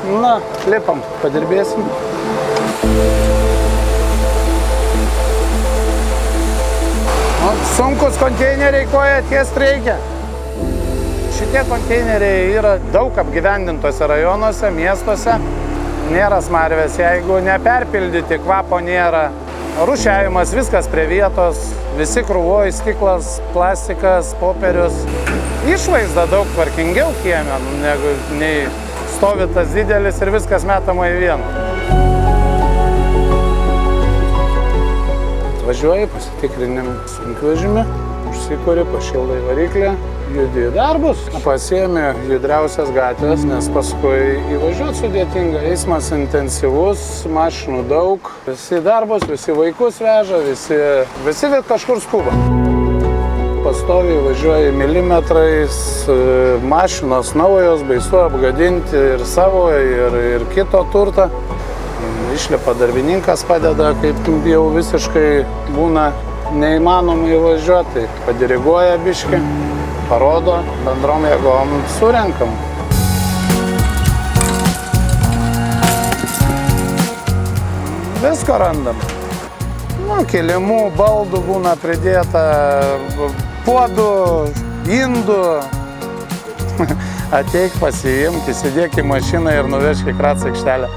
Na, lipam, padirbėsim. Sunkus konteineriai, koja ties reikia. Šitie konteineriai yra daug apgyvendintose rajonuose, miestuose. Nėra smarvės, jeigu neperpildyti, kvapo nėra. Rūšiavimas, viskas prie vietos, visi krūvoj, stiklas, plastikas, popierius. Išvaizda daug tvarkingiau kieme, negu nei stovi tas didelis ir viskas metama į vieną. Važiuoji, pasitikrinim sunkvežimį, užsikuri, pašildai variklį, judi į darbus. Pasiėmė judriausias gatvės, nes paskui įvažiuoti sudėtinga. Eismas intensyvus, mašinų daug. Visi darbus, visi vaikus veža, visi kažkur skuba. Pastoviai važiuoji milimetrais, mašinos naujos, baisu apgadinti ir savo, ir kito turtą. Išlipa darbininkas padeda, kaip jau visiškai būna neįmanoma įvažiuoti, tai padiriguoja biškį, parodo, bendrom jėgom surenkam. Visko randam. Kilimų, baldų būna pridėta, puodų, indų. Ateik, pasiimk, įsidėk į mašiną ir nuvežk į Kraco aikštelę.